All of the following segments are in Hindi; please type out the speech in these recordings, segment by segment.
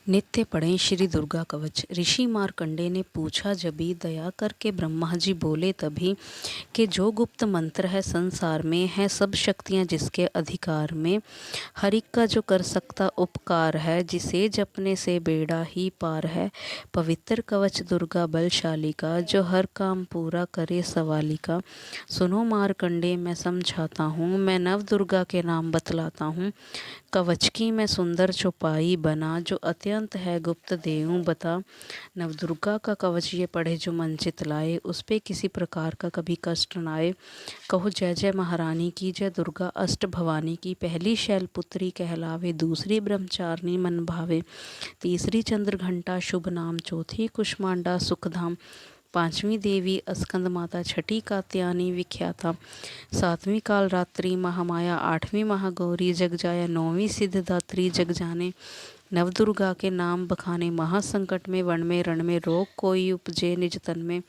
नित्य पढ़ें श्री दुर्गा कवच। ऋषि मार्कंडेय ने पूछा जभी, दया करके ब्रह्मा जी बोले तभी, कि जो गुप्त मंत्र है संसार में, है सब शक्तियाँ जिसके अधिकार में। हर एक का जो कर सकता उपकार है, जिसे जपने से बेड़ा ही पार है। पवित्र कवच दुर्गा बलशाली का, जो हर काम पूरा करे सवाली का। सुनो मार्कंडेय मैं समझाता हूँ, मैं नव दुर्गा के नाम बतलाता हूँ। कवच की मैं सुंदर चौपाई बना, जो अत्यंत है गुप्त देऊं बता। नवदुर्गा का कवच ये पढ़े जो मन चितलाए, उस पे किसी प्रकार का कभी कष्ट न आए। कहो जय जय महारानी की, जय दुर्गा अष्ट भवानी की। पहली शैलपुत्री कहलावे, दूसरी ब्रह्मचारिणी मन भावे, तीसरी चंद्र घंटा शुभ नाम, चौथी कुष्मांडा सुखधाम, पांचवी देवी अस्कंद माता, छठी कात्यायनी विख्याता, सातवीं कालरात्रि महामाया, आठवीं महागौरी जग जाया, नौवीं सिद्धदात्री जग जाने। नवदुर्गा के नाम बखाने, महासंकट में वन में रण में, रोग कोई उपजे निज तन में,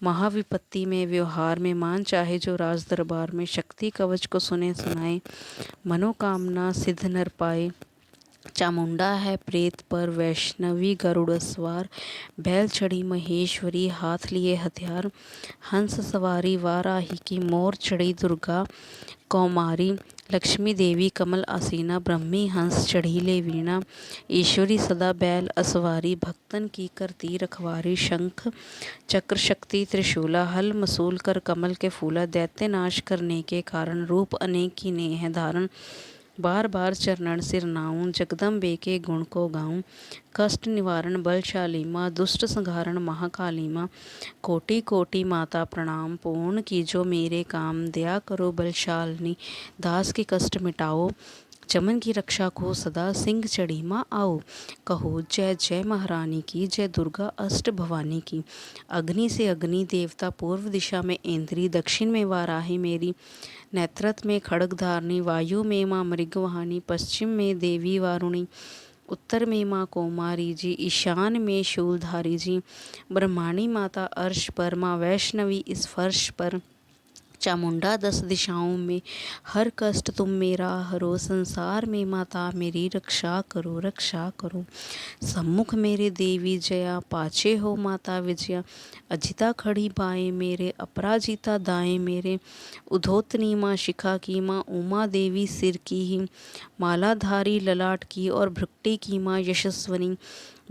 महाविपत्ति में व्यवहार में, मान चाहे जो राज दरबार में। शक्ति कवच को सुने सुनाए, मनोकामना सिद्ध नर पाए। चामुंडा है प्रेत पर वैष्णवी गरुड़ सवार, बैल चढ़ी महेश्वरी हाथ लिए हथियार। हंस सवारी वाराही की, मोर चढ़ी दुर्गा कौमारी, लक्ष्मी देवी कमल आसीना, ब्रह्मी हंस चढ़ी ले वीणा। ईश्वरी सदा बैल असवारी, भक्तन की करती रखवारी। शंख चक्र शक्ति त्रिशूला, हल मसूल कर कमल के फूला। दैत्य नाश करने के कारण, रूप अनेक की ने है धारण। बार बार चरणन सिर नाऊं, जगदम्बे के गुण को गाऊं। कष्ट निवारण बलशाली माँ, दुष्ट संहारण महाकाली माँ। कोटि कोटि माता प्रणाम, पूर्ण कीजो मेरे काम। दया करो बलशालिनी, दास के कष्ट मिटाओ। चमन की रक्षा को सदा, सिंह चढ़ी माँ आओ। कहो जय जय महारानी की, जय दुर्गा अष्ट भवानी की। अग्नि से अग्नि देवता, पूर्व दिशा में इंद्री, दक्षिण में वाराही मेरी, नेत्रत में खड़ग धारणी, वायु में माँ मृगवाहिनी, पश्चिम में देवी वारुणी, उत्तर में माँ कौमारी जी, ईशान में शूलधारी जी। ब्रह्माणी माता अर्श पर, माँ वैष्णवी इस फर्श पर। चामुंडा 10 दिशाओं में, हर कष्ट तुम मेरा हरो। संसार में माता मेरी रक्षा करो रक्षा करो। सम्मुख मेरे देवी जया, पाछे हो माता विजया। अजिता खड़ी बाएं मेरे, अपराजिता दाएं मेरे। उधोतनी माँ शिखा की, माँ उमा देवी सिर की ही, मालाधारी ललाट की, और भृक्टी की माँ यशस्वनी।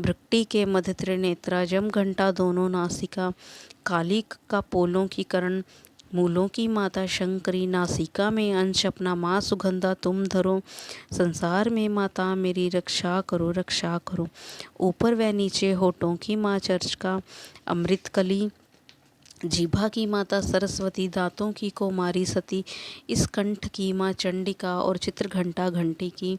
भृक्टी के मध्य त्रिनेत्रा, जम घंटा दोनों नासिका। काली का पोलों की करण, मूलों की माता शंकरी। नासिका में अंश अपना, माँ सुगंधा तुम धरो। संसार में माता मेरी रक्षा करो रक्षा करो। ऊपर व नीचे होठों की माँ चर्चिका, अमृत कली। जीभा की माता सरस्वती, दांतों की कौमारी सती। इस कंठ की माँ चंडिका, और चित्रघंटा घंटी की।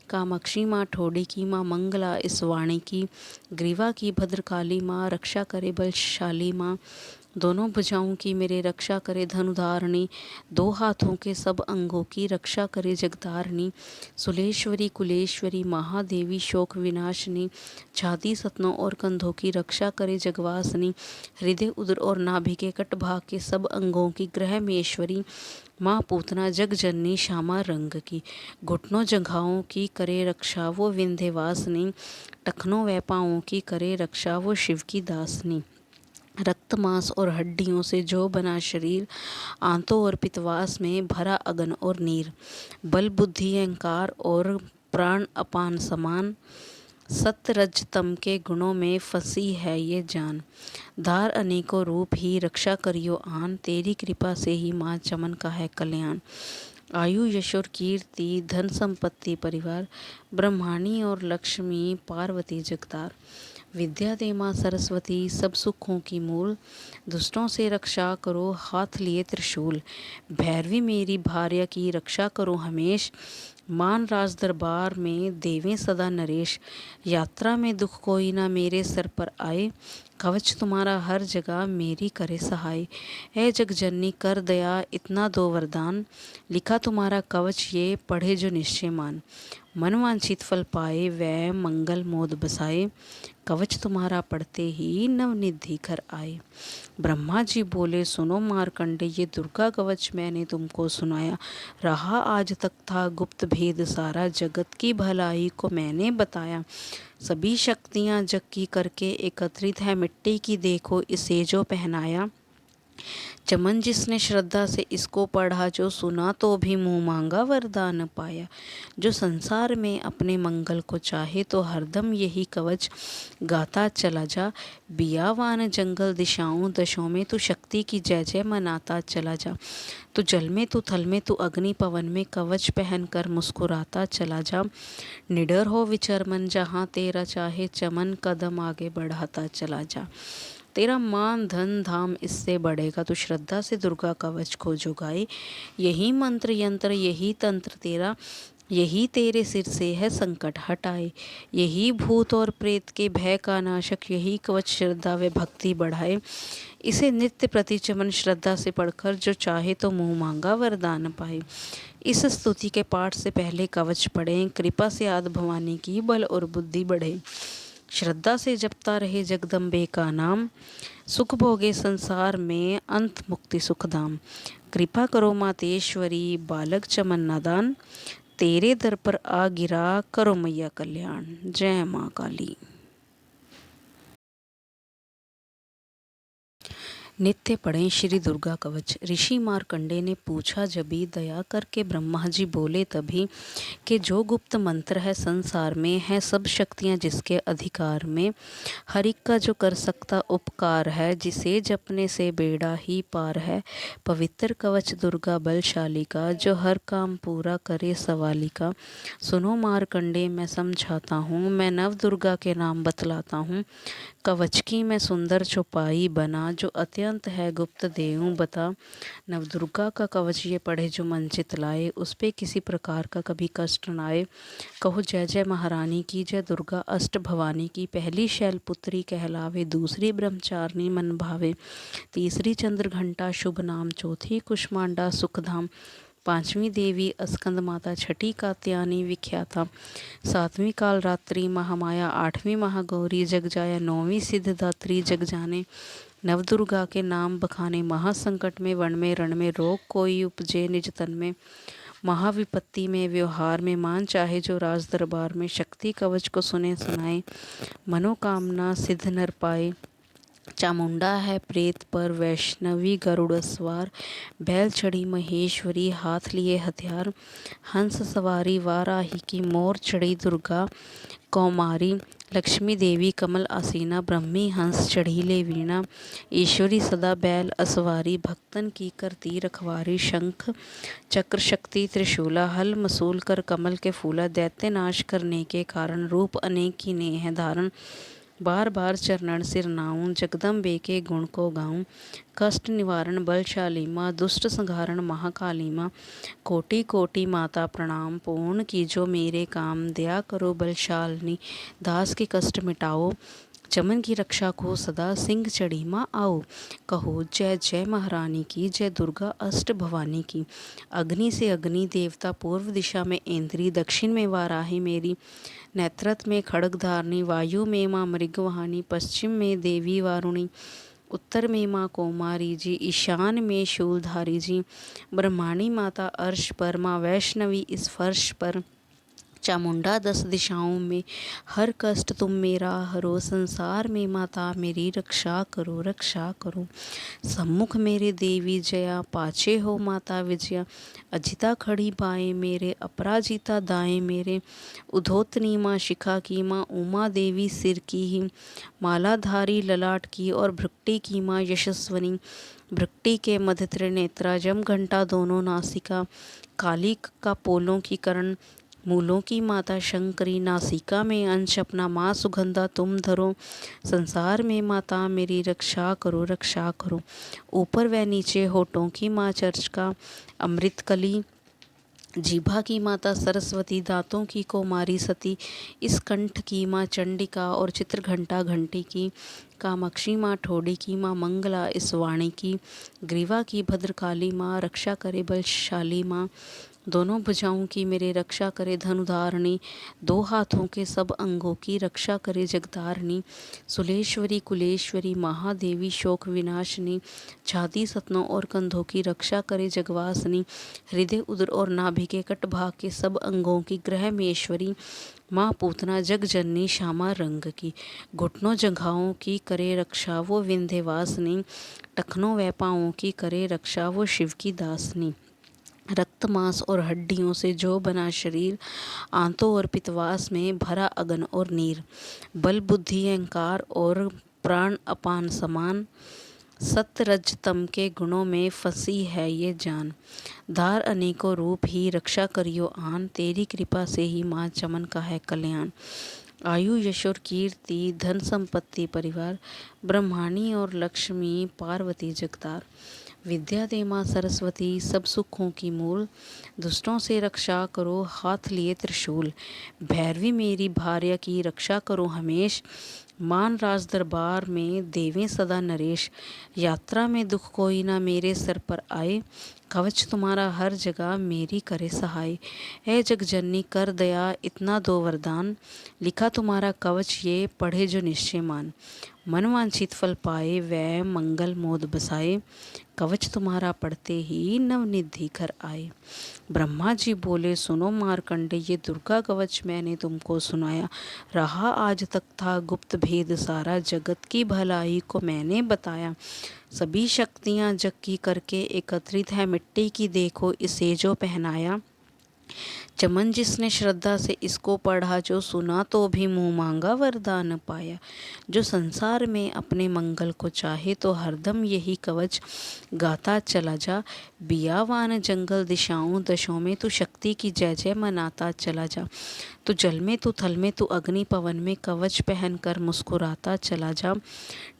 कामाक्षी माँ ठोड़ी की माँ मंगला, इस वाणी की। ग्रीवा की भद्रकाली माँ, रक्षा करे बलशाली माँ। दोनों भुजाओं की मेरे रक्षा करे धनुधारिणी, दो हाथों के सब अंगों की रक्षा करे जगतारिणी। सुलेश्वरी कुलेश्वरी महादेवी शोक विनाशिनी, छाती सतनों और कंधों की रक्षा करे जगवासिनी। हृदय उदर और नाभि के कट भाग के सब अंगों की ग्रह मेश्वरी। माँ पूतना जग जननी श्यामा रंग की, घुटनों जंघाओं की करे रक्षा वो विंध्यवासिनी। टखनों व पाँवों की करे रक्षा वो शिव की दासनी। रक्त मांस और हड्डियों से जो बना शरीर, आंतों और पित्तवास में भरा अगन और नीर। बल बुद्धि अहंकार और प्राण अपान समान, सत्य रज तम के गुणों में फंसी है ये जान। धार अनेकों रूप ही रक्षा करियो आन, तेरी कृपा से ही माँ चमन का है कल्याण। आयु यश और कीर्ति धन संपत्ति परिवार, ब्रह्माणी और लक्ष्मी पार्वती जगतार। विद्या दे माँ सरस्वती सब सुखों की मूल, दुष्टों से रक्षा करो हाथ लिए त्रिशूल। भैरवी मेरी भार्या की रक्षा करो हमेश, मान राज दरबार में देवें सदा नरेश। यात्रा में दुख कोई ना मेरे सर पर आए, कवच तुम्हारा हर जगह मेरी करे सहाय। है जगजननी कर दया इतना दो वरदान, लिखा तुम्हारा कवच ये पढ़े जो निश्चय मान। मनवांछित फल पाए वह मंगल मोद बसाए। कवच तुम्हारा पढ़ते ही नवनिधि घर आए। ब्रह्मा जी बोले सुनो मार्कंडे, ये दुर्गा कवच मैंने तुमको सुनाया। रहा आज तक था गुप्त भेद सारा, जगत की भलाई को मैंने बताया। सभी शक्तियाँ जग की करके एकत्रित है, मिट्टी की देखो इसे जो पहनाया। चमन जिसने श्रद्धा से इसको पढ़ा, जो सुना तो भी मुँह मांगा वरदान पाया। जो संसार में अपने मंगल को चाहे, तो हरदम यही कवच गाता चला जा। बियावान जंगल दिशाओं दशों में, तू शक्ति की जय जय मनाता चला जा। तू जल में, तू थल में, तू अग्नि पवन में, कवच पहन कर मुस्कुराता चला जा। निडर हो विचर मन, जहाँ तेरा चाहे, चमन कदम आगे बढ़ाता चला जा। तेरा मान धन धाम इससे बढ़ेगा, तू श्रद्धा से दुर्गा कवच को जो गाए। यही मंत्र यंत्र यही तंत्र तेरा, यही तेरे सिर से है संकट हटाए। यही भूत और प्रेत के भय का नाशक, यही कवच श्रद्धा व भक्ति बढ़ाए। इसे नित्य प्रति चमन श्रद्धा से पढ़कर, जो चाहे तो मुँह मांगा वरदान पाए। इस स्तुति के पाठ से पहले कवच पढ़ें, कृपा से आदि भवानी की बल और बुद्धि बढ़े। श्रद्धा से जपता रहे जगदम्बे का नाम, सुख भोगे संसार में अंत मुक्ति सुखधाम। कृपा करो मातेश्वरी बालक चमन नादान, तेरे दर पर आ गिरा करो मैया कल्याण। जय माँ काली। नित्य पढ़ें श्री दुर्गा कवच। ऋषि मार्कंडे ने पूछा जभी, दया करके ब्रह्मा जी बोले तभी, कि जो गुप्त मंत्र है संसार में, है सब शक्तियाँ जिसके अधिकार में। हर एक का जो कर सकता उपकार है, जिसे जपने से बेड़ा ही पार है। पवित्र कवच दुर्गा बलशाली का, जो हर काम पूरा करे सवाली का। सुनो मार्कंडे मैं समझाता हूँ, मैं नव दुर्गा के नाम बतलाता हूँ। कवच की मैं सुंदर चौपाई बना, जो अत्यंत है गुप्त देऊं बता। नवदुर्गा का कवच ये पढ़े जो मन चित लाए, उस पे किसी प्रकार का कभी कष्ट न आए। कहो जय जय महारानी की, जय दुर्गा अष्ट भवानी की। पहली शैलपुत्री कहलावे, दूसरी ब्रह्मचारिणी मन भावे, तीसरी चंद्र घंटा शुभ नाम, चौथी कुष्मांडा सुखधाम, पांचवी देवी स्कंद माता, छठी कात्यायनी विख्याता, सातवीं कालरात्रि महामाया, आठवीं महागौरी जग जाया, नौवीं सिद्धदात्री जग जाने। नवदुर्गा के नाम बखाने महासंकट में, वन में रण में, रोग कोई उपजे निज तन में। महाविपत्ति में व्यवहार में, मान चाहे जो राज दरबार में। शक्ति कवच को सुने सुनाए, मनोकामना सिद्ध नर पाए। चामुंडा है प्रेत पर वैष्णवी गरुड़ सवार, बैल चढ़ी महेश्वरी हाथ लिए हथियार। हंस सवारी वाराही की, मोर चढ़ी दुर्गा कौमारी। लक्ष्मी देवी कमल आसीना, ब्रह्मी हंस चढ़ी ले वीणा। ईश्वरी सदा बैल असवारी, भक्तन की करती रखवारी। शंख चक्र शक्ति त्रिशूला, हल मसूल कर कमल के फूला। दैत्य नाश करने के कारण, रूप अनेक की ने है धारण। बार बार चरणन सिर नाऊं, जगदम्बे के गुण को गाऊं। कष्ट निवारण बलशाली माँ, दुष्ट संहारण महाकाली माँ। कोटि कोटि माता प्रणाम, पूर्ण कीजो मेरे काम। दया करो बलशालिनी, दास के कष्ट मिटाओ। चमन की रक्षा को सदा, सिंह चढ़ी माँ आओ। कहो जय जय महारानी की, जय दुर्गा अष्ट भवानी की। अग्नि से अग्नि देवता, पूर्व दिशा में इंद्री, दक्षिण में वाराही मेरी, नेत्रत में खड़ग धारणी। वायु में माँ मृगवाहिनी, पश्चिम में देवी वारुणी, उत्तर में माँ कौमारी जी, ईशान में शूलधारी जी। ब्रह्माणी माता अर्श पर, माँ वैष्णवी इस फर्श पर। चामुंडा 10 दिशाओं में, हर कष्ट तुम मेरा हरो। संसार में माता मेरी रक्षा करो रक्षा करो। सम्मुख मेरे देवी जया, पाछे हो माता विजया। अजिता खड़ी बाएं मेरे, अपराजिता दाएं मेरे। उधोतनी माँ शिखा की, माँ उमा देवी सिर की ही। मालाधारी ललाट की, और भृक्टी की माँ यशस्वनी। भृक्टी के मध्य त्रिनेत्रा, जम घंटा दोनों नासिका। काली का पोलों की करण, मूलों की माता शंकरी। नासिका में अंश अपना, माँ सुगंधा तुम धरो। संसार में माता मेरी रक्षा करो रक्षा करो। ऊपर व नीचे होठों की माँ चर्चिका, अमृत कली। जीभा की माता सरस्वती, दांतों की कौमारी सती। इस कंठ की माँ चंडिका, और चित्रघंटा घंटी की। कामाक्षी माँ ठोड़ी की माँ मंगला इस वाणी की। ग्रीवा की भद्रकाली माँ, रक्षा करे बलशाली माँ। दोनों भुजाओं की मेरे रक्षा करे धनुधारिणी, दो हाथों के सब अंगों की रक्षा करे जगतारिणी। सुलेश्वरी कुलेश्वरी महादेवी शोक विनाशिनी, छाती सतनों और कंधों की रक्षा करे जगवासिनी। हृदय उदर और नाभि के कट भाग के सब अंगों की ग्रह मेश्वरी, माँ पूतना जग जननी श्यामा रंग की। घुटनों जंघाओं की करे रक्षा वो विंध्यवासिनी, टखनों व पाँवों की करे रक्षा वो शिव की दासनी। रक्त मांस और हड्डियों से जो बना शरीर, आंतों और पित्तवास में भरा अगन और नीर। बल बुद्धि अहंकार और प्राण अपान समान, सत्य रज तम के गुणों में फंसी है ये जान। धार अनेकों रूप ही रक्षा करियो आन, तेरी कृपा से ही माँ चमन का है कल्याण। आयु यश और कीर्ति धन संपत्ति परिवार, ब्रह्माणी और लक्ष्मी पार्वती जगतार। विद्या दे माँ सरस्वती सब सुखों की मूल, दुष्टों से रक्षा करो हाथ लिए त्रिशूल। भैरवी मेरी भार्या की रक्षा करो हमेश, मान राज दरबार में देवें सदा नरेश। यात्रा में दुख कोई ना मेरे सर पर आए, कवच तुम्हारा हर जगह मेरी करे सहाय। है जग जननी कर दया इतना दो वरदान, लिखा तुम्हारा कवच ये पढ़े जो निश्चय मान। मन वांछित फल पाए वह मंगल मोद बसाए, कवच तुम्हारा पढ़ते ही नवनिधि घर आए। ब्रह्मा जी बोले सुनो मारकंडे, ये दुर्गा कवच मैंने तुमको सुनाया। रहा आज तक था गुप्त भेद सारा, जगत की भलाई को मैंने बताया। सभी शक्तियाँ जग की करके एकत्रित है, मिट्टी की देखो इसे जो पहनाया। चमन जिसने श्रद्धा से इसको पढ़ा, जो सुना तो भी मुँह मांगा वरदान पाया। जो संसार में अपने मंगल को चाहे, तो हरदम यही कवच गाता चला जा। बियावान जंगल दिशाओं दशों में तू शक्ति की जय जय मनाता चला जा। तू जल में तू थल में तू अग्नि पवन में, कवच पहन कर मुस्कुराता चला जा।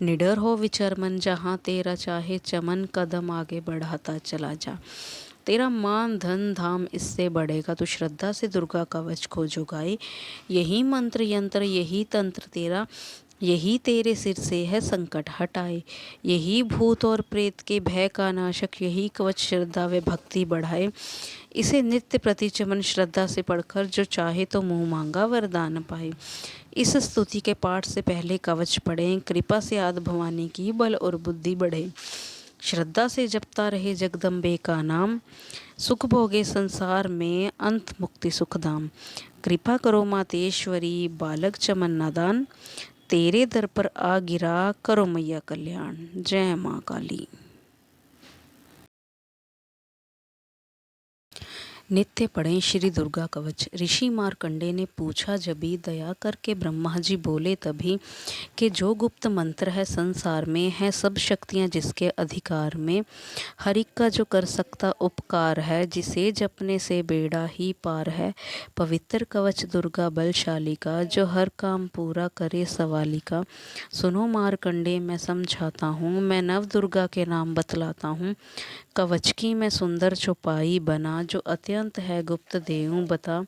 निडर हो विचर मन जहाँ तेरा चाहे, चमन कदम आगे बढ़ाता चला जा। तेरा मान धन धाम इससे बढ़ेगा, तू श्रद्धा से दुर्गा कवच को जो गाए। यही मंत्र यंत्र यही तंत्र तेरा, यही तेरे सिर से है संकट हटाए। यही भूत और प्रेत के भय का नाशक, यही कवच श्रद्धा व भक्ति बढ़ाए। इसे नित्य प्रति चमन श्रद्धा से पढ़कर जो चाहे तो मुँह मांगा वरदान पाए। इस स्तुति के पाठ से पहले कवच पढ़ें, कृपा से आदि भवानी की बल और बुद्धि बढ़े। श्रद्धा से जपता रहे जगदम्बे का नाम, सुख भोगे संसार में अंत मुक्ति सुखधाम। कृपा करो मातेश्वरी बालक चमन नादान, तेरे दर पर आ गिरा करो मैया कल्याण। जय माँ काली। नित्य पढ़ें श्री दुर्गा कवच। ऋषि मार्कंडे ने पूछा जभी, दया करके ब्रह्मा जी बोले तभी, कि जो गुप्त मंत्र है संसार में, है सब शक्तियाँ जिसके अधिकार में। हर एक का जो कर सकता उपकार है, जिसे जपने से बेड़ा ही पार है। पवित्र कवच दुर्गा बलशाली का, जो हर काम पूरा करे सवाली का। सुनो मार्कंडे मैं समझाता हूँ, मैं नव दुर्गा के नाम बतलाता हूँ। कवच की मैं सुंदर चौपाई बना, जो अत्यंत है गुप्त देऊं बता।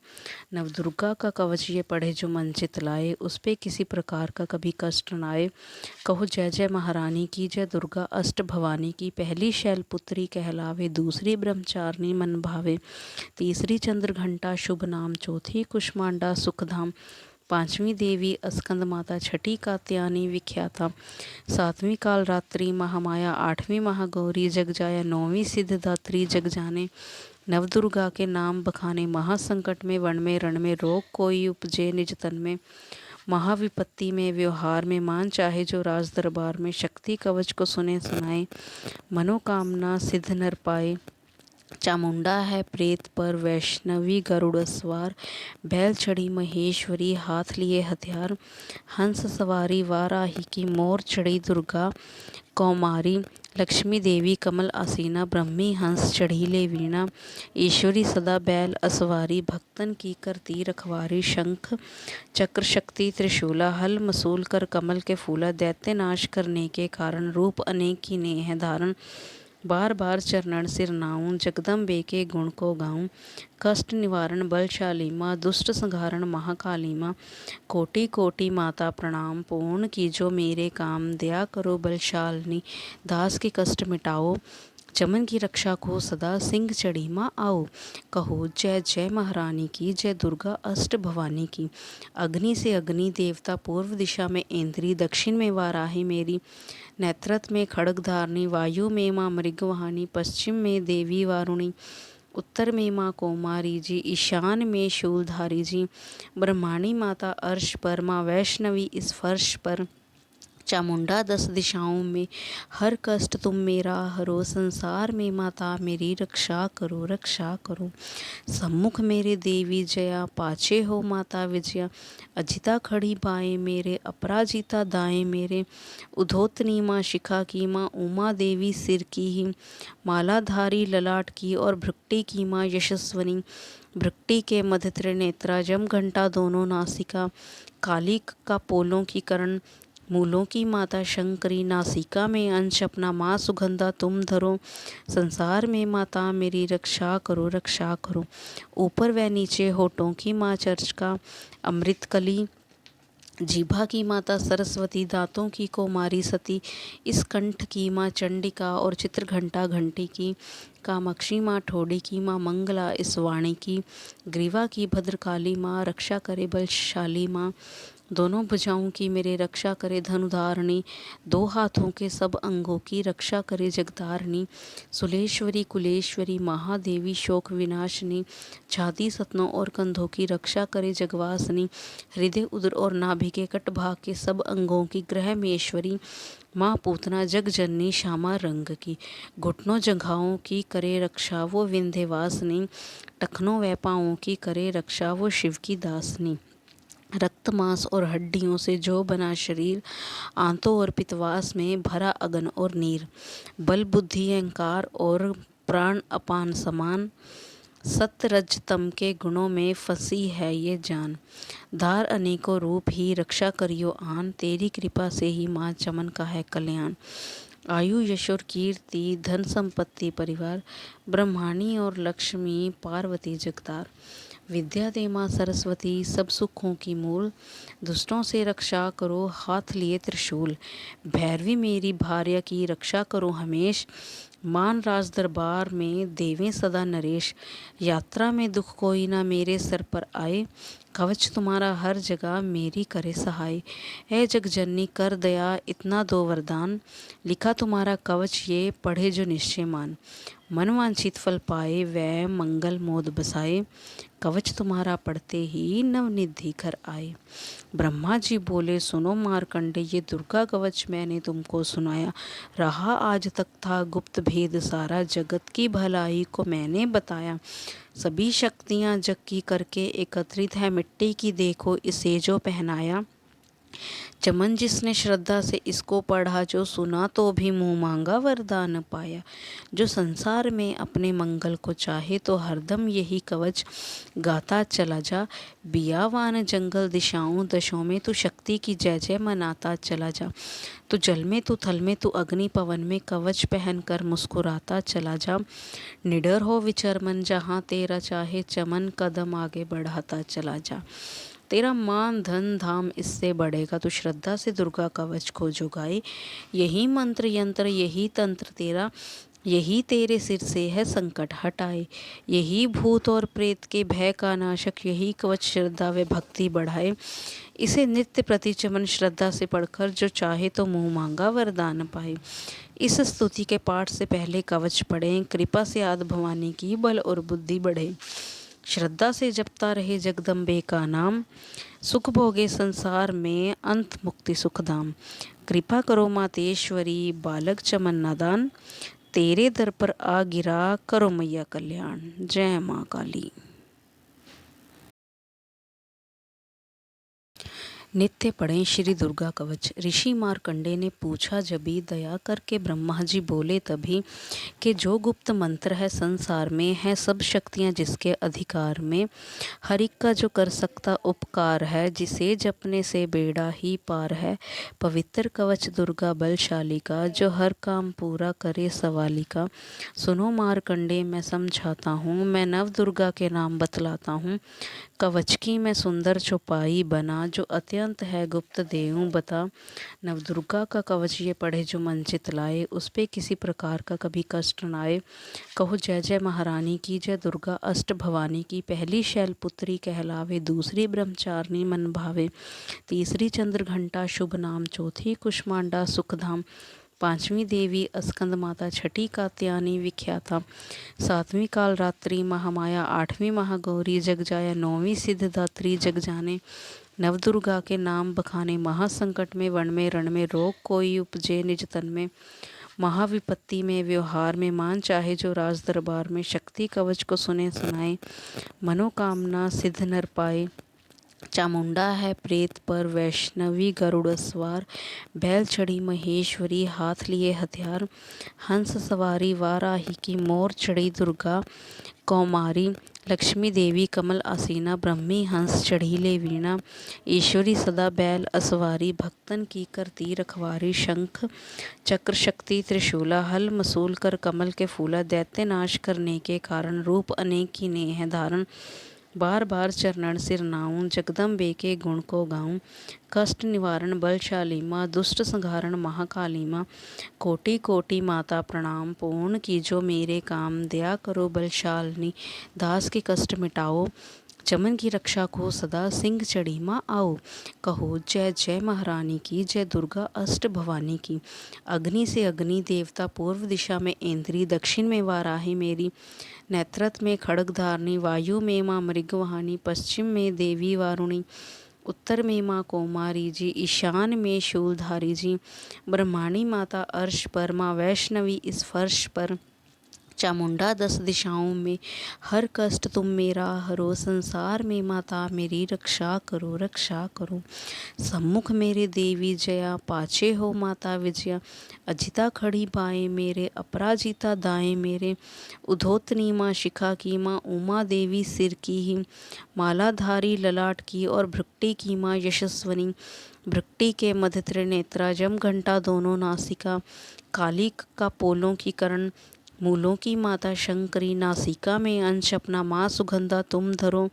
नवदुर्गा का कवच ये पढ़े जो मन चित लाए, उस पे किसी प्रकार का कभी कष्ट न आए। कहो जय जय महारानी की, जय दुर्गा अष्ट भवानी की। पहली शैलपुत्री कहलावे, दूसरी ब्रह्मचारिणी मन भावे, तीसरी चंद्र घंटा शुभ नाम, चौथी कुष्मांडा सुखधाम, पांचवी देवी अस्कंद माता, छठी कात्यायनी विख्याता, सातवीं कालरात्रि महामाया, आठवीं महागौरी जग जाया, नौवीं सिद्धदात्री जग जाने। नवदुर्गा के नाम बखाने महासंकट में, वन में रण में रोग कोई उपजे निज तन में। महाविपत्ति में व्यवहार में, मान चाहे जो राज दरबार में। शक्ति कवच को सुने सुनाए, मनोकामना सिद्ध नर पाए। चामुंडा है प्रेत पर वैष्णवी गरुड़ सवार, बैल चढ़ी महेश्वरी हाथ लिए हथियार। हंस सवारी वाराही की, मोर चढ़ी दुर्गा कौमारी। लक्ष्मी देवी कमल आसीना, ब्रह्मी हंस चढ़ी ले वीणा। ईश्वरी सदा बैल असवारी, भक्तन की करती रखवारी। शंख चक्र शक्ति त्रिशूला, हल मसूल कर कमल के फूला। दैत्य नाश करने के कारण, रूप अनेक की ने है धारण। बार बार चरणन सिर नाऊं, जगदम्बे के गुण को गाऊं। कष्ट निवारण बलशाली माँ, दुष्ट संहारण महाकाली माँ। कोटि कोटि माता प्रणाम, पूर्ण की जो मेरे काम। दया करो बलशालिनी, दास के कष्ट मिटाओ। चमन की रक्षा को सदा सिंह चढ़ी माँ आओ। कहो जय जय महारानी की, जय दुर्गा अष्ट भवानी की। अग्नि से अग्नि देवता, पूर्व दिशा में ऐन्द्री, दक्षिण में वाराही मेरी, नेत्रत में खड्ग धारणी, वायु में माँ मृगवाहिनी, पश्चिम में देवी वारुणी, उत्तर में माँ कौमारी जी, ईशान में शूलधारी जी, ब्रह्माणी माता अर्श पर, माँ वैष्णवी इस फर्श पर, चामुंडा 10 दिशाओं में, हर कष्ट तुम मेरा हरो, संसार में माता मेरी रक्षा करो रक्षा करो। सम्मुख मेरे देवी जया, पाछे हो माता विजया, अजिता खड़ी बाएं मेरे, अपराजिता दाएं मेरे, उधोतनी माँ शिखा की, माँ उमा देवी सिर की ही, मालाधारी ललाट की, और भृक्टी की माँ यशस्वनी, भृक्टी के मध्य त्रिनेत्रा, जम घंटा दोनों नासिका, काली का पोलों की करण, मूलों की माता शंकरी, नासिका में अंश अपना माँ सुगंधा तुम धरो, संसार में माता मेरी रक्षा करो रक्षा करो। ऊपर व नीचे होठों की माँ चर्चिका, अमृत कली, जीभा की माता सरस्वती, दांतों की कौमारी सती, इस कंठ की माँ चंडिका, और चित्रघंटा घंटी की, कामाक्षी माँ ठोड़ी की माँ मंगला, इस वाणी की, ग्रीवा की भद्रकाली माँ, रक्षा करे बलशाली माँ, दोनों भुजाओं की मेरे रक्षा करे धनुधारिणी, दो हाथों के सब अंगों की रक्षा करे जगधारिणी, सुलेश्वरी कुलेश्वरी महादेवी शोक विनाशिनी, छाती सतनों और कंधों की रक्षा करे जगवासिनी, हृदय उदर और नाभि के कट भाग के सब अंगों की ग्रह मेश्वरी, माँ पूतना जग जननी श्यामा रंग की, घुटनों जंघाओं की करे रक्षा वो विंध्यवासिनी, टखनों व पाँवों की करे रक्षा वो शिव की दासनी, रक्त मांस और हड्डियों से जो बना शरीर, आंतों और पित्तवास में भरा अगन और नीर, बल बुद्धि अहंकार और प्राण अपान समान, सत्य रज तम के गुणों में फंसी है ये जान, धार अनेकों रूप ही रक्षा करियो आन, तेरी कृपा से ही माँ चमन का है कल्याण। आयु यश और कीर्ति धन संपत्ति परिवार, ब्रह्माणी और लक्ष्मी पार्वती जगतार, विद्या दे माँ सरस्वती सब सुखों की मूल, दुष्टों से रक्षा करो हाथ लिए त्रिशूल, भैरवी मेरी भार्या की रक्षा करो हमेश, मान राज दरबार में देवें सदा नरेश, यात्रा में दुख कोई ना मेरे सर पर आए, कवच तुम्हारा हर जगह मेरी करे सहाय, है जग जननी कर दया इतना दो वरदान, लिखा तुम्हारा कवच ये पढ़े जो निश्चय मान, मन वांछित फल पाए वह मंगल मोद बसाए, कवच तुम्हारा पढ़ते ही नवनिधि घर आए। ब्रह्मा जी बोले सुनो मारकंडे, ये दुर्गा कवच मैंने तुमको सुनाया, रहा आज तक था गुप्त भेद सारा, जगत की भलाई को मैंने बताया, सभी शक्तियाँ जग की करके एकत्रित है, मिट्टी की देखो इसे जो पहनाया, चमन जिसने श्रद्धा से इसको पढ़ा, जो सुना तो भी मुँह मांगा वरदान पाया, जो संसार में अपने मंगल को चाहे तो हरदम यही कवच गाता चला जा, बियावान जंगल दिशाओं दशों में तू शक्ति की जय जय मनाता चला जा, तू जल में तू थल में तू अग्नि पवन में कवच पहन कर मुस्कुराता चला जा, निडर हो विचर मन जहाँ तेरा चाहे, चमन कदम आगे बढ़ाता चला जा, तेरा मान धन धाम इससे बढ़ेगा, तू श्रद्धा से दुर्गा कवच को जुगाए, यही मंत्र यंत्र यही तंत्र तेरा, यही तेरे सिर से है संकट हटाए, यही भूत और प्रेत के भय का नाशक, यही कवच श्रद्धा व भक्ति बढ़ाए, इसे नित्य प्रति चमन श्रद्धा से पढ़कर जो चाहे तो मुँह मांगा वरदान पाए। इस स्तुति के पाठ से पहले कवच पढ़ें, कृपा से आदि भवानी की बल और बुद्धि बढ़े, श्रद्धा से जपता रहे जगदम्बे का नाम, सुख भोगे संसार में अंत मुक्ति सुखधाम, कृपा करो मातेश्वरी बालक चमन नादान, तेरे दर पर आ गिरा करो मैया कल्याण। जय माँ काली। नित्य पढ़ें श्री दुर्गा कवच। ऋषि मार्कंडे ने पूछा जभी, दया करके ब्रह्मा जी बोले तभी, कि जो गुप्त मंत्र है संसार में, है सब शक्तियाँ जिसके अधिकार में, हर एक का जो कर सकता उपकार है, जिसे जपने से बेड़ा ही पार है, पवित्र कवच दुर्गा बलशाली का, जो हर काम पूरा करे सवाली का। सुनो मार्कंडे मैं समझाता हूँ, मैं नव दुर्गा के नाम बतलाता हूँ, कवच की मैं सुंदर चौपाई बना, जो अत्यंत है गुप्त देऊं बता। नवदुर्गा का कवच ये पढ़े जो मन चितलाए, उस पे किसी प्रकार का कभी कष्ट न आए। कहो जय जय महारानी की, जय दुर्गा अष्ट भवानी की। पहली शैलपुत्री कहलावे, दूसरी ब्रह्मचारिणी मन भावे, तीसरी चंद्र घंटा शुभ नाम, चौथी कुष्मांडा सुखधाम, पांचवी देवी अस्कंद माता, छठी कात्यायनी विख्याता, सातवीं कालरात्रि महामाया, आठवीं महागौरी जग जाया, नौवीं सिद्धदात्री जग जाने। नवदुर्गा के नाम बखाने, महासंकट में वन में रण में, रोग कोई उपजे निज तन में, महाविपत्ति में व्यवहार में, मान चाहे जो राज दरबार में। शक्ति कवच को सुने सुनाए, मनोकामना सिद्ध नर पाए। चामुंडा है प्रेत पर वैष्णवी गरुड़ सवार, बैल चढ़ी महेश्वरी हाथ लिए हथियार, हंस सवारी वाराही की, मोर चढ़ी दुर्गा कौमारी, लक्ष्मी देवी कमल आसीना, ब्रह्मी हंस चढ़ी ले वीणा, ईश्वरी सदा बैल असवारी, भक्तन की करती रखवारी, शंख चक्र शक्ति त्रिशूला, हल मसूल कर कमल के फूला, दैत्य नाश करने के कारण, रूप अनेक की ने है धारण, बार बार चरणन सिर नाऊं, जगदम्बे के गुण को गाऊं, कष्ट निवारण बलशाली माँ, दुष्ट संहारण महाकाली माँ, कोटि कोटि माता प्रणाम, पूर्ण की जो मेरे काम, दया करो बलशालिनी, दास के कष्ट मिटाओ, चमन की रक्षा को सदा, सिंह चढ़ी माँ आओ। कहो जय जय महारानी की, जय दुर्गा अष्ट भवानी की। अग्नि से अग्नि देवता, पूर्व दिशा में इंद्री, दक्षिण में वाराही मेरी, नेत्रत में खड़ग धारणी, वायु में माँ मृगवाहिनी, पश्चिम में देवी वारुणी, उत्तर में माँ कौमारी जी, ईशान में शूलधारी जी, ब्रह्माणी माता अर्श पर, माँ वैष्णवी इस फर्श पर, चामुंडा 10 दिशाओं में, हर कष्ट तुम मेरा हरो, संसार में माता मेरी रक्षा करो रक्षा करो। सम्मुख मेरे देवी जया, पाछे हो माता विजया, अजिता खड़ी बाएं मेरे, अपराजिता दाएं मेरे, उधोतनी माँ शिखा की, माँ उमा देवी सिर की ही, मालाधारी ललाट की, और भृक्टी की माँ यशस्वनी, भृक्टी के मध्य त्रिनेत्रा, जम घंटा दोनों नासिका, काली का पोलों की करण, मूलों की माता शंकरी, नासिका में अंश अपना माँ सुगंधा तुम धरो,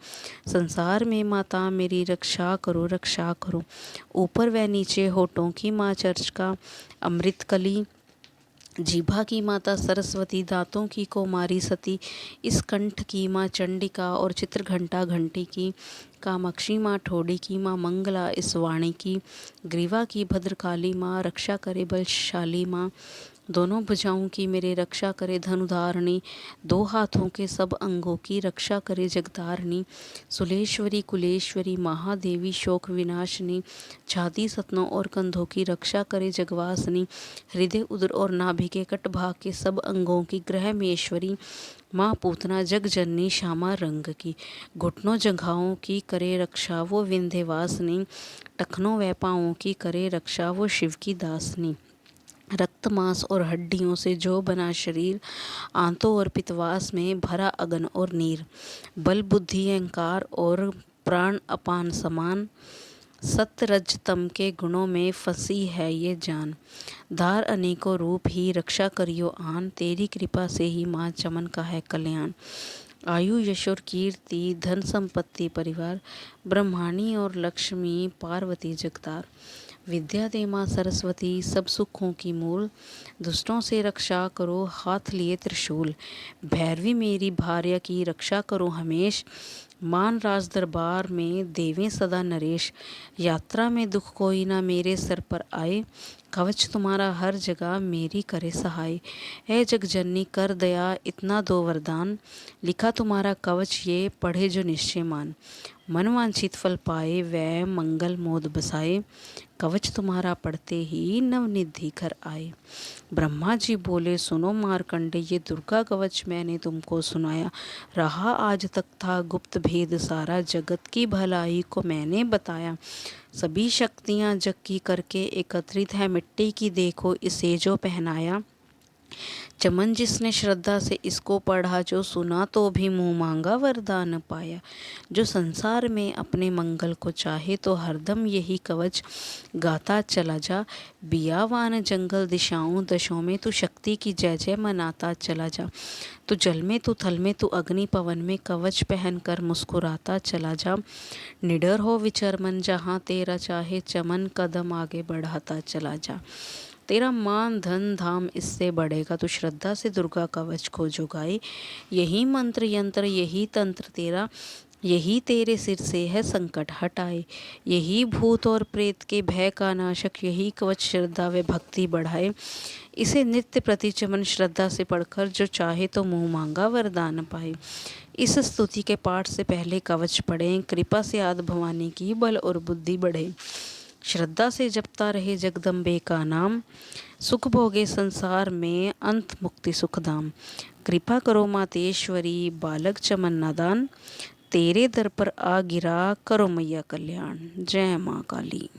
संसार में माता मेरी रक्षा करो रक्षा करो। ऊपर व नीचे होठों की माँ चर्चिका, अमृत कली, जीभा की माता सरस्वती, दांतों की कौमारी सती, इस कंठ की माँ चंडिका, और चित्रघंटा घंटी की, कामाक्षी माँ ठोड़ी की माँ मंगला, इस वाणी की, ग्रीवा की भद्रकाली माँ, रक्षा करे बलशाली माँ, दोनों भुजाओं की मेरे रक्षा करे धनुधारिणी, दो हाथों के सब अंगों की रक्षा करे जगधारिणी, सुलेश्वरी कुलेश्वरी महादेवी शोक विनाशिनी, छाती सतनों और कंधों की रक्षा करे जगवासिनी, हृदय उदर और नाभि के कट भाग के सब अंगों की ग्रहमेश्वरी, माँ पूतना जग जननी श्यामा रंग की, घुटनों जंघाओं की करे रक्षा वो विंध्यवासिनी, टखनों व पाँवों की करे रक्षा वो शिव की दासनी, रक्त मांस और हड्डियों से जो बना शरीर, आंतों और पित्तवास में भरा अगन और नीर, बल बुद्धि अहंकार और प्राण अपान समान, सत्य रज तम के गुणों में फंसी है ये जान, धार अनेकों रूप ही रक्षा करियो आन, तेरी कृपा से ही माँ चमन का है कल्याण। आयु यश और कीर्ति धन संपत्ति परिवार, ब्रह्माणी और लक्ष्मी पार्वती जगतार, विद्या दे माँ सरस्वती सब सुखों की मूल, दुष्टों से रक्षा करो हाथ लिए त्रिशूल, भैरवी मेरी भार्या की रक्षा करो हमेश, मान राज दरबार में देवें सदा नरेश, यात्रा में दुख कोई ना मेरे सर पर आए, कवच तुम्हारा हर जगह मेरी करे सहाय, है जगजननी कर दया इतना दो वरदान, लिखा तुम्हारा कवच ये पढ़े जो निश्चय मान, मनवांछित फल पाए वह मंगल मोद बसाए, कवच तुम्हारा पढ़ते ही नवनिधि घर आए। ब्रह्मा जी बोले सुनो मारकंडे, ये दुर्गा कवच मैंने तुमको सुनाया, रहा आज तक था गुप्त भेद सारा, जगत की भलाई को मैंने बताया, सभी शक्तियाँ जग की करके एकत्रित है मिट्टी की, देखो इसे जो पहनाया, चमन जिसने श्रद्धा से इसको पढ़ा, जो सुना तो भी मुँह मांगा वरदान पाया। जो संसार में अपने मंगल को चाहे, तो हरदम यही कवच गाता चला जा। बियावान जंगल दिशाओं दशों में तू शक्ति की जय जय मनाता चला जा। तू जल में, तू थल में, तू अग्नि पवन में, कवच पहन कर मुस्कुराता चला जा। निडर हो विचर मन, जहाँ तेरा चाहे, चमन कदम आगे बढ़ाता चला जा। तेरा मान धन धाम इससे बढ़ेगा, तू श्रद्धा से दुर्गा कवच को जुगाए। यही मंत्र यंत्र यही तंत्र तेरा, यही तेरे सिर से है संकट हटाए। यही भूत और प्रेत के भय का नाशक, यही कवच श्रद्धा व भक्ति बढ़ाए। इसे नित्य प्रति चमन श्रद्धा से पढ़कर, जो चाहे तो मुँह मांगा वरदान पाए। इस स्तुति के पाठ से पहले कवच पढ़ें। कृपा से आदि भवानी की बल और बुद्धि बढ़े। श्रद्धा से जपता रहे जगदम्बे का नाम, सुख भोगे संसार में अंत मुक्ति सुखधाम। कृपा करो मातेश्वरी बालक चमन नादान, तेरे दर पर आ गिरा करो मैया कल्याण। जय माँ काली।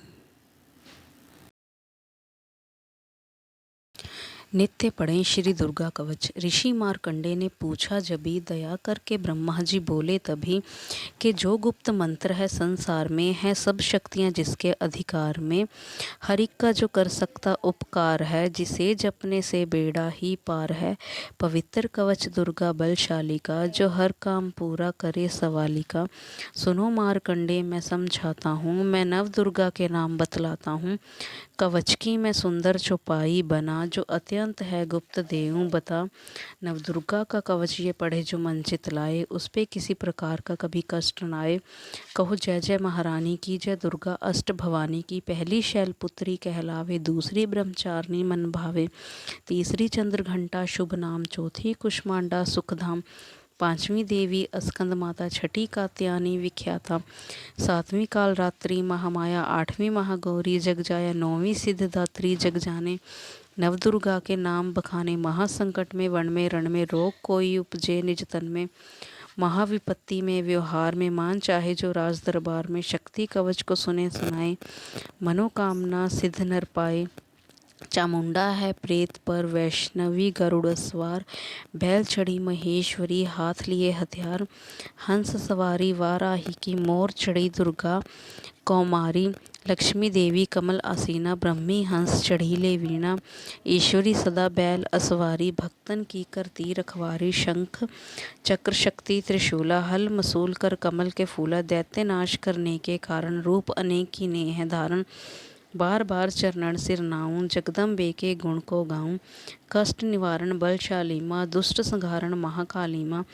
नित्य पढ़ें श्री दुर्गा कवच। ऋषि मार्कंडे ने पूछा जभी, दया करके ब्रह्मा जी बोले तभी, कि जो गुप्त मंत्र है संसार में, है सब शक्तियाँ जिसके अधिकार में। हर एक का जो कर सकता उपकार है, जिसे जपने से बेड़ा ही पार है। पवित्र कवच दुर्गा बलशाली का, जो हर काम पूरा करे सवाली का। सुनो मार्कंडे मैं समझाता हूँ, मैं नव दुर्गा के नाम बतलाता हूँ। कवच की मैं सुंदर चौपाई बना, जो अत्यंत है गुप्त देऊं बता। नवदुर्गा का कवच ये पढ़े जो मन चित लाए, उस पे किसी प्रकार का कभी कष्ट न आए। कहो जय जय महारानी की, जय दुर्गा अष्ट भवानी की। पहली शैलपुत्री कहलावे, दूसरी ब्रह्मचारिणी मन भावे, तीसरी चंद्र घंटा शुभ नाम, चौथी कुष्मांडा सुखधाम, पांचवी देवी स्कंद माता, छठी कात्यायनी विख्याता, सातवीं कालरात्रि महामाया, आठवीं महागौरी जग जाया, नौवीं सिद्धदात्री जग जाने। नवदुर्गा के नाम बखाने महासंकट में, वन में रण में, रोग कोई उपजे निज तन में, महाविपत्ति में व्यवहार में, मान चाहे जो राज दरबार में। शक्ति कवच को सुने सुनाए, मनोकामना सिद्ध नर पाए। चामुंडा है प्रेत पर वैष्णवी गरुड़ सवार, बैल चढ़ी महेश्वरी हाथ लिए हथियार। हंस सवारी वाराही की, मोर चढ़ी दुर्गा कौमारी। लक्ष्मी देवी कमल आसीना, ब्रह्मी हंस चढ़ी ले वीणा। ईश्वरी सदा बैल असवारी, भक्तन की करती रखवारी। शंख चक्र शक्ति त्रिशूला, हल मसूल कर कमल के फूला। दैत्य नाश करने के कारण, रूप अनेक की नेह धारण। बार बार चरणन सिर नाऊं, जगदम्बे के गुण को गाऊं। कष्ट निवारण बलशाली माँ, दुष्ट संहारण महाकाली माँ।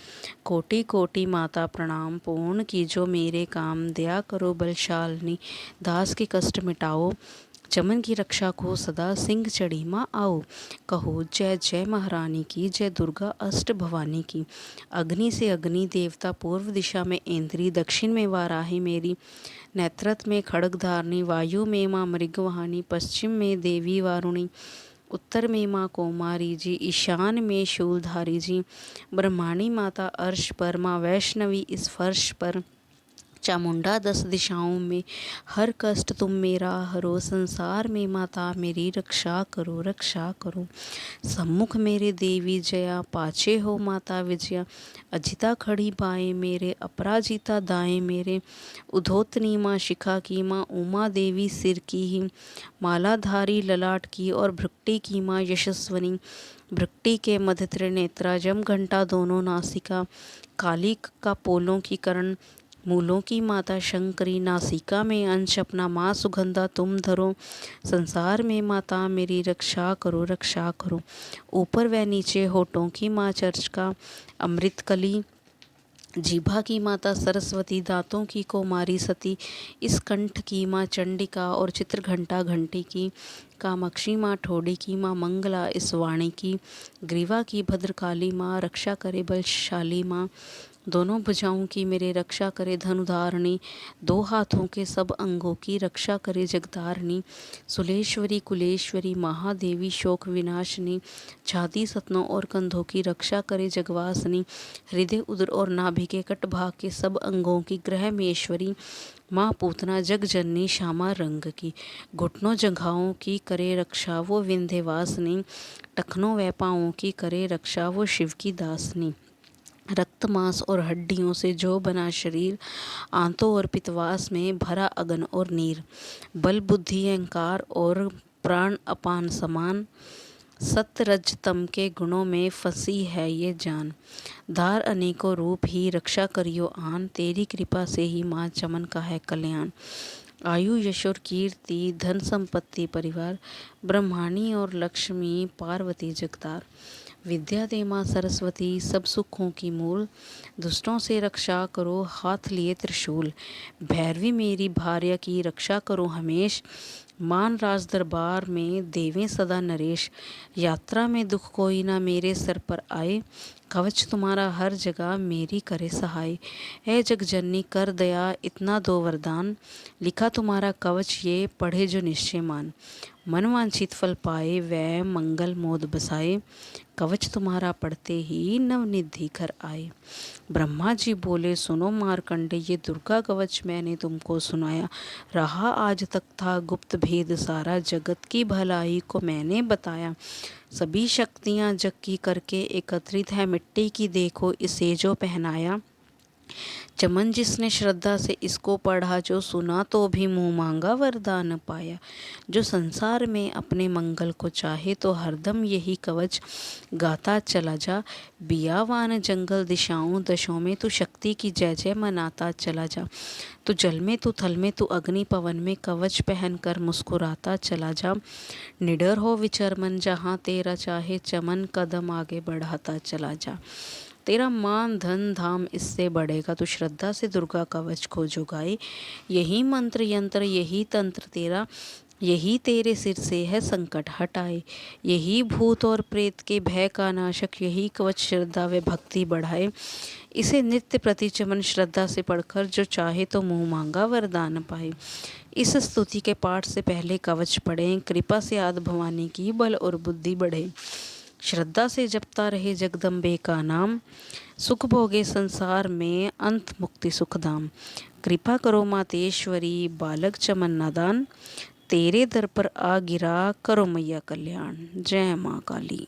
कोटि कोटि माता प्रणाम, पूर्ण कीजो मेरे काम। दया करो बलशालिनी, दास के कष्ट मिटाओ। चमन की रक्षा को सदा, सिंह चढ़ी माँ आओ। कहो जय जय महारानी की, जय दुर्गा अष्ट भवानी की। अग्नि से अग्नि देवता, पूर्व दिशा में इंद्री, दक्षिण में वाराही मेरी, नेत्रत में खड्ग धारणी, वायु में माँ मृगवाहिनी, पश्चिम में देवी वारुणी, उत्तर में माँ कौमारी जी, ईशान में शूलधारी जी। ब्रह्माणी माता अर्श पर, माँ वैष्णवी इस फर्श पर। चामुंडा 10 दिशाओं में, हर कष्ट तुम मेरा हरो। संसार में माता मेरी रक्षा करो रक्षा करो। सम्मुख मेरे देवी जया, पाछे हो माता विजया। अजिता खड़ी बाएं मेरे, अपराजिता दाएं मेरे। उधोतनी माँ शिखा की, माँ उमा देवी सिर की ही। मालाधारी ललाट की, और भृक्टी की माँ यशस्वनी। भृक्टी के मध्य त्रिनेत्रा, जम घंटा दोनों नासिका। काली का पोलों की करण, मूलों की माता शंकरी। नासिका में अंश अपना, माँ सुगंधा तुम धरो। संसार में माता मेरी रक्षा करो रक्षा करो। ऊपर व नीचे होठों की माँ चर्चिका, अमृत कली। जीभा की माता सरस्वती, दांतों की कौमारी सती। इस कंठ की माँ चंडिका, और चित्रघंटा घंटी की। कामाक्षी माँ ठोड़ी की माँ मंगला, इस वाणी की। ग्रीवा की भद्रकाली माँ, रक्षा करे बलशाली माँ। दोनों भुजाओं की मेरे रक्षा करे धनुधारिणी, दो हाथों के सब अंगों की रक्षा करे जगतारिणी। सुलेश्वरी कुलेश्वरी महादेवी शोक विनाशिनी, छाती सतनों और कंधों की रक्षा करे जगवासिनी। हृदय उदर और नाभि के कट भाग के सब अंगों की ग्रह मेश्वरी, माँ पूतना जग जननी श्यामा रंग की। घुटनों जंघाओं की करे रक्षा वो विंध्यवासिनी, टखनों व पाँवों की करे रक्षा वो शिव की दासनी। रक्त मांस और हड्डियों से जो बना शरीर, आंतों और पित्तवास में भरा अगन और नीर। बल बुद्धि अहंकार और प्राण अपान समान, सत्य रज तम के गुणों में फंसी है ये जान। धार अनेकों रूप ही रक्षा करियो आन, तेरी कृपा से ही माँ चमन का है कल्याण। आयु यश और कीर्ति धन संपत्ति परिवार, ब्रह्माणी और लक्ष्मी पार्वती जगतार। विद्या दे माँ सरस्वती सब सुखों की मूल, दुष्टों से रक्षा करो हाथ लिए त्रिशूल। भैरवी मेरी भार्या की रक्षा करो हमेश, मान राज दरबार में देवें सदा नरेश। यात्रा में दुख कोई ना मेरे सर पर आए, कवच तुम्हारा हर जगह मेरी करे सहाय। है जग जननी कर दया इतना दो वरदान, लिखा तुम्हारा कवच ये पढ़े जो निश्चय मान। मन वांछित फल पाए वह मंगल मोद बसाए, कवच तुम्हारा पढ़ते ही नवनिधि घर आए। ब्रह्मा जी बोले सुनो मारकंडे, ये दुर्गा कवच मैंने तुमको सुनाया। रहा आज तक था गुप्त भेद सारा, जगत की भलाई को मैंने बताया। सभी शक्तियाँ जग की करके एकत्रित है, मिट्टी की देखो इसे जो पहनाया। चमन जिसने श्रद्धा से इसको पढ़ा, जो सुना तो भी मुँह मांगा वरदान पाया। जो संसार में अपने मंगल को चाहे, तो हरदम यही कवच गाता चला जा। बियावान जंगल दिशाओं दशों में तू शक्ति की जय जय मनाता चला जा। तू जल में तू थल में तू अग्नि पवन में, कवच पहन कर मुस्कुराता चला जा। निडर हो विचर मन जहाँ तेरा चाहे, चमन कदम आगे बढ़ाता चला जा। तेरा मान धन धाम इससे बढ़ेगा, तू श्रद्धा से दुर्गा कवच को जुगाए। यही मंत्र यंत्र यही तंत्र तेरा, यही तेरे सिर से है संकट हटाए। यही भूत और प्रेत के भय का नाशक, यही कवच श्रद्धा व भक्ति बढ़ाए। इसे नित्य प्रति चमन श्रद्धा से पढ़कर जो चाहे तो मुँह मांगा वरदान पाए। इस स्तुति के पाठ से पहले कवच पढ़ें, कृपा से आदि भवानी की बल और बुद्धि बढ़े। श्रद्धा से जपता रहे जगदम्बे का नाम, सुख भोगे संसार में अंत मुक्ति सुखधाम। कृपा करो मातेश्वरी बालक चमन नादान, तेरे दर पर आ गिरा करो मैया कल्याण। जय माँ काली।